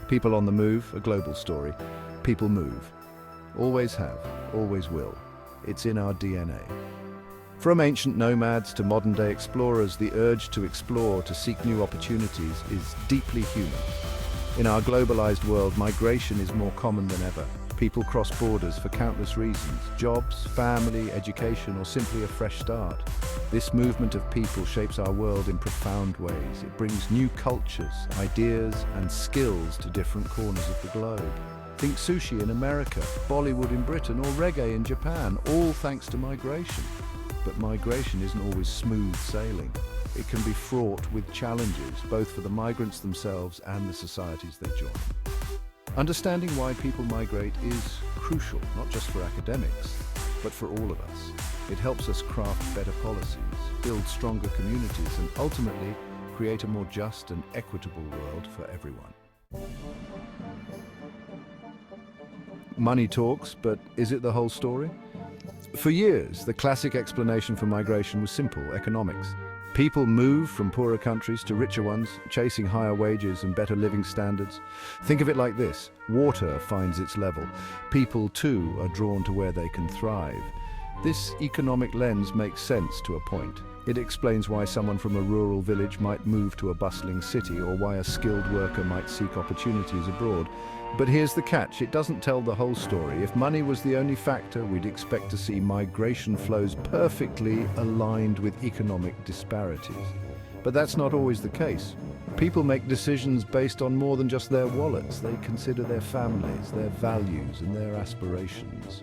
People on the move, a global story. People move. Always have, always will. It's in our DNA. From ancient nomads to modern-day explorers, the urge to explore, to seek new opportunities, is deeply human. In our globalized world, migration is more common than ever. People cross borders for countless reasons: jobs, family, education, or simply a fresh start. This movement of people shapes our world in profound ways. It brings new cultures, ideas, and skills to different corners of the globe. Think sushi in America, Bollywood in Britain, or reggae in Japan, all thanks to migration. But migration isn't always smooth sailing. It can be fraught with challenges, both for the migrants themselves and the societies they join. Understanding why people migrate is crucial, not just for academics, but for all of us. It helps us craft better policies, build stronger communities, and ultimately create a more just and equitable world for everyone. Money talks, but is it the whole story? For years, the classic explanation for migration was simple: economics. People move from poorer countries to richer ones, chasing higher wages and better living standards. Think of it like this: water finds its level. People, too, are drawn to where they can thrive. This economic lens makes sense to a point. It explains why someone from a rural village might move to a bustling city, or why a skilled worker might seek opportunities abroad. But here's the catch: it doesn't tell the whole story. If money was the only factor, we'd expect to see migration flows perfectly aligned with economic disparities. But that's not always the case. People make decisions based on more than just their wallets. They consider their families, their values, and their aspirations.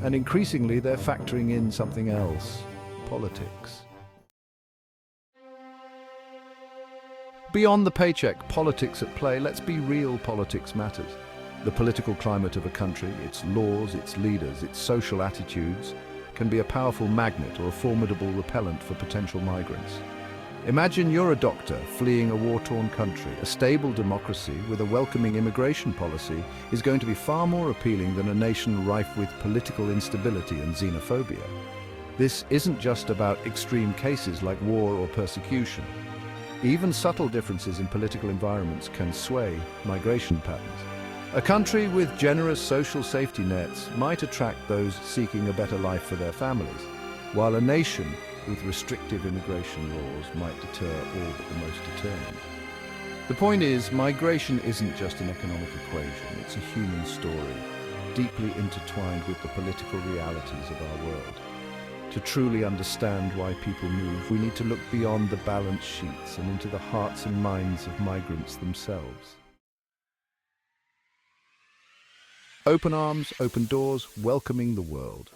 And increasingly, they're factoring in something else: politics. Beyond the paycheck, politics at play. Let's be real, politics matters. The political climate of a country, its laws, its leaders, its social attitudes, can be a powerful magnet or a formidable repellent for potential migrants. Imagine you're a doctor fleeing a war-torn country. A stable democracy with a welcoming immigration policy is going to be far more appealing than a nation rife with political instability and xenophobia. This isn't just about extreme cases like war or persecution. Even subtle differences in political environments can sway migration patterns. A country with generous social safety nets might attract those seeking a better life for their families, while a nation with restrictive immigration laws might deter all but the most determined. The point is, migration isn't just an economic equation, it's a human story, deeply intertwined with the political realities of our world. To truly understand why people move, we need to look beyond the balance sheets and into the hearts and minds of migrants themselves. Open arms, open doors, welcoming the world.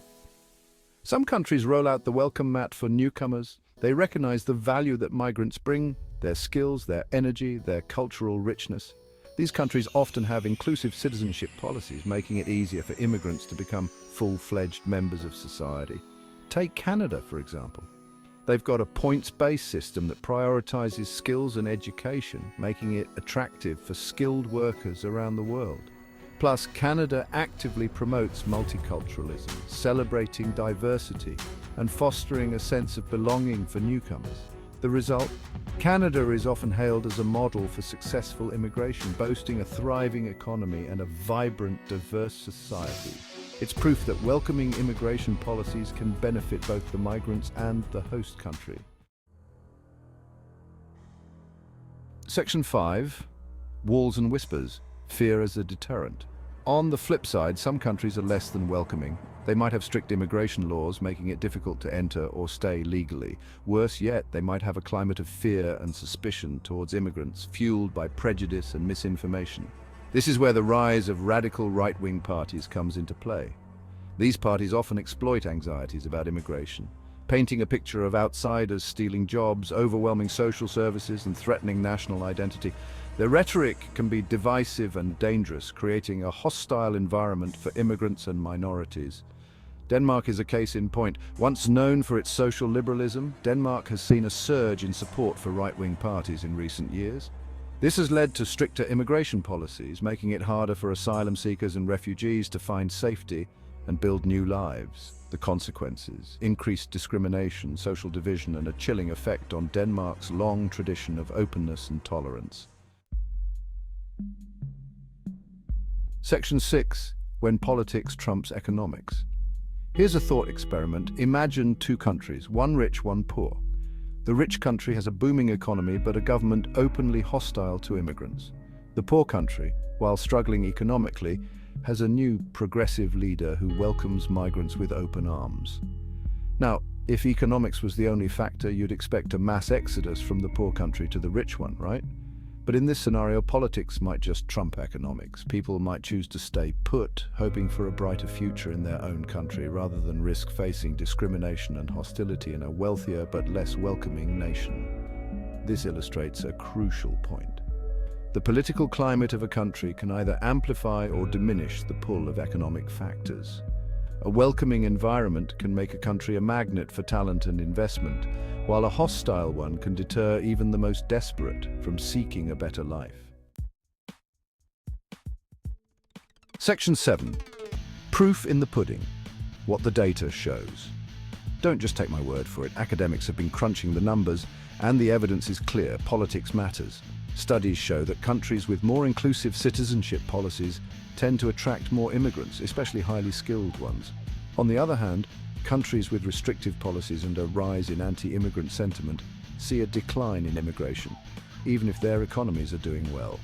Some countries roll out the welcome mat for newcomers. They recognize the value that migrants bring, their skills, their energy, their cultural richness. These countries often have inclusive citizenship policies, making it easier for immigrants to become full-fledged members of society. Take Canada, for example. They've got a points-based system that prioritizes skills and education, making it attractive for skilled workers around the world. Plus, Canada actively promotes multiculturalism, celebrating diversity and fostering a sense of belonging for newcomers. The result? Canada is often hailed as a model for successful immigration, boasting a thriving economy and a vibrant, diverse society. It's proof that welcoming immigration policies can benefit both the migrants and the host country. Section 5. Walls and whispers. Fear as a deterrent. On the flip side, some countries are less than welcoming. They might have strict immigration laws, making it difficult to enter or stay legally. Worse yet, they might have a climate of fear and suspicion towards immigrants, fueled by prejudice and misinformation. This is where the rise of radical right-wing parties comes into play. These parties often exploit anxieties about immigration, painting a picture of outsiders stealing jobs, overwhelming social services, and threatening national identity. Their rhetoric can be divisive and dangerous, creating a hostile environment for immigrants and minorities. Denmark is a case in point. Once known for its social liberalism, Denmark has seen a surge in support for right-wing parties in recent years. This has led to stricter immigration policies, making it harder for asylum seekers and refugees to find safety and build new lives. The consequences: increased discrimination, social division, and a chilling effect on Denmark's long tradition of openness and tolerance. Section 6. When politics trumps economics. Here's a thought experiment. Imagine two countries, one rich, one poor. The rich country has a booming economy but a government openly hostile to immigrants. The poor country, while struggling economically, has a new progressive leader who welcomes migrants with open arms. Now, if economics was the only factor, you'd expect a mass exodus from the poor country to the rich one, right? But in this scenario, politics might just trump economics. People might choose to stay put, hoping for a brighter future in their own country, rather than risk facing discrimination and hostility in a wealthier but less welcoming nation. This illustrates a crucial point. The political climate of a country can either amplify or diminish the pull of economic factors. A welcoming environment can make a country a magnet for talent and investment, while a hostile one can deter even the most desperate from seeking a better life. Section 7. Proof in the pudding. What the data shows. Don't just take my word for it. Academics have been crunching the numbers, and the evidence is clear. Politics matters. Studies show that countries with more inclusive citizenship policies tend to attract more immigrants, especially highly skilled ones. On the other hand, countries with restrictive policies and a rise in anti-immigrant sentiment see a decline in immigration, even if their economies are doing well.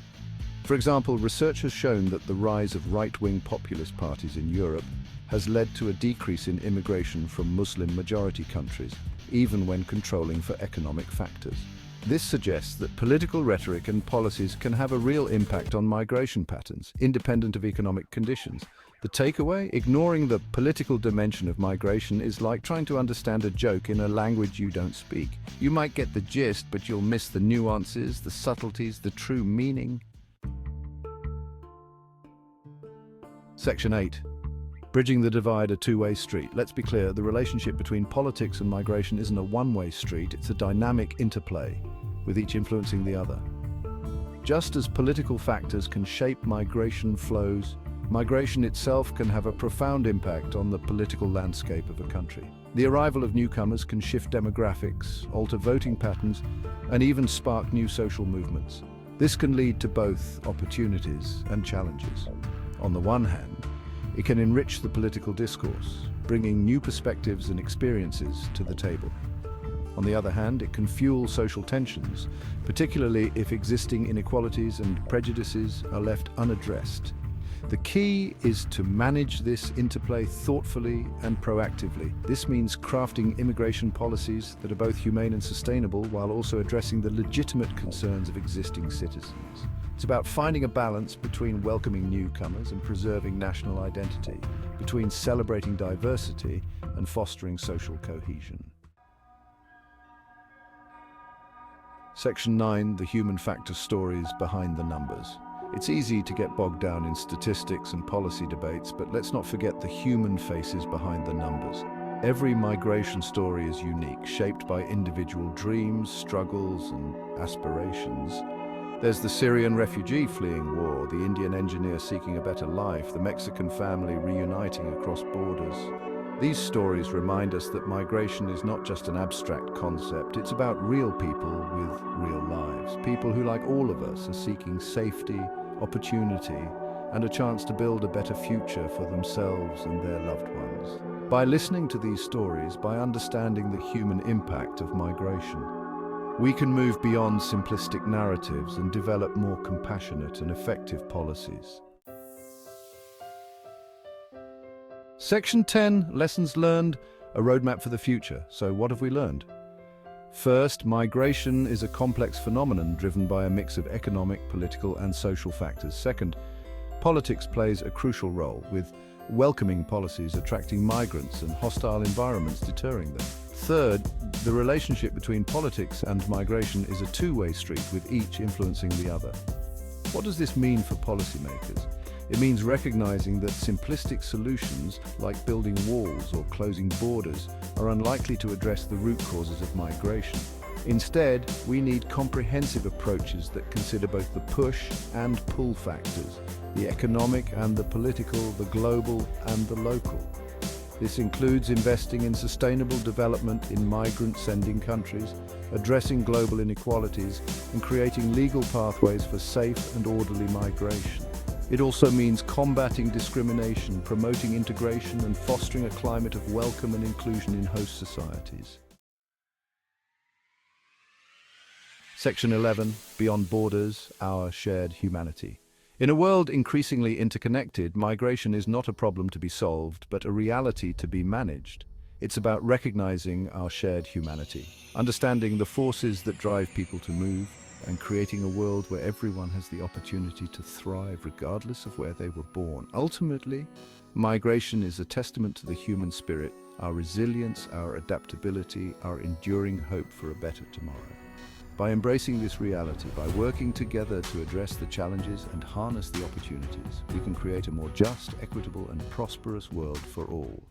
For example, research has shown that the rise of right-wing populist parties in Europe has led to a decrease in immigration from Muslim-majority countries, even when controlling for economic factors. This suggests that political rhetoric and policies can have a real impact on migration patterns, independent of economic conditions. The takeaway? Ignoring the political dimension of migration is like trying to understand a joke in a language you don't speak. You might get the gist, but you'll miss the nuances, the subtleties, the true meaning. Section 8. Bridging the divide, a two-way street. Let's be clear, the relationship between politics and migration isn't a one-way street, it's a dynamic interplay, with each influencing the other. Just as political factors can shape migration flows, migration itself can have a profound impact on the political landscape of a country. The arrival of newcomers can shift demographics, alter voting patterns, and even spark new social movements. This can lead to both opportunities and challenges. On the one hand, it can enrich the political discourse, bringing new perspectives and experiences to the table. On the other hand, it can fuel social tensions, particularly if existing inequalities and prejudices are left unaddressed. The key is to manage this interplay thoughtfully and proactively. This means crafting immigration policies that are both humane and sustainable while also addressing the legitimate concerns of existing citizens. It's about finding a balance between welcoming newcomers and preserving national identity, between celebrating diversity and fostering social cohesion. Section 9, the human factor stories behind the numbers. It's easy to get bogged down in statistics and policy debates, but let's not forget the human faces behind the numbers. Every migration story is unique, shaped by individual dreams, struggles, and aspirations. There's the Syrian refugee fleeing war, the Indian engineer seeking a better life, the Mexican family reuniting across borders. These stories remind us that migration is not just an abstract concept, it's about real people with real lives. People who, like all of us, are seeking safety, opportunity, and a chance to build a better future for themselves and their loved ones. By listening to these stories, by understanding the human impact of migration, we can move beyond simplistic narratives and develop more compassionate and effective policies. Section 10, Lessons Learned, a roadmap for the future. So what have we learned? First, migration is a complex phenomenon driven by a mix of economic, political, and social factors. Second, politics plays a crucial role, with welcoming policies attracting migrants and hostile environments deterring them. Third, the relationship between politics and migration is a two-way street, with each influencing the other. What does this mean for policymakers? It means recognizing that simplistic solutions, like building walls or closing borders, are unlikely to address the root causes of migration. Instead, we need comprehensive approaches that consider both the push and pull factors, the economic and the political, the global and the local. This includes investing in sustainable development in migrant-sending countries, addressing global inequalities, and creating legal pathways for safe and orderly migration. It also means combating discrimination, promoting integration, and fostering a climate of welcome and inclusion in host societies. Section 11, Beyond Borders, Our Shared Humanity. In a world increasingly interconnected, migration is not a problem to be solved, but a reality to be managed. It's about recognizing our shared humanity, understanding the forces that drive people to move, and creating a world where everyone has the opportunity to thrive regardless of where they were born. Ultimately, migration is a testament to the human spirit, our resilience, our adaptability, our enduring hope for a better tomorrow. By embracing this reality, by working together to address the challenges and harness the opportunities, we can create a more just, equitable, and prosperous world for all.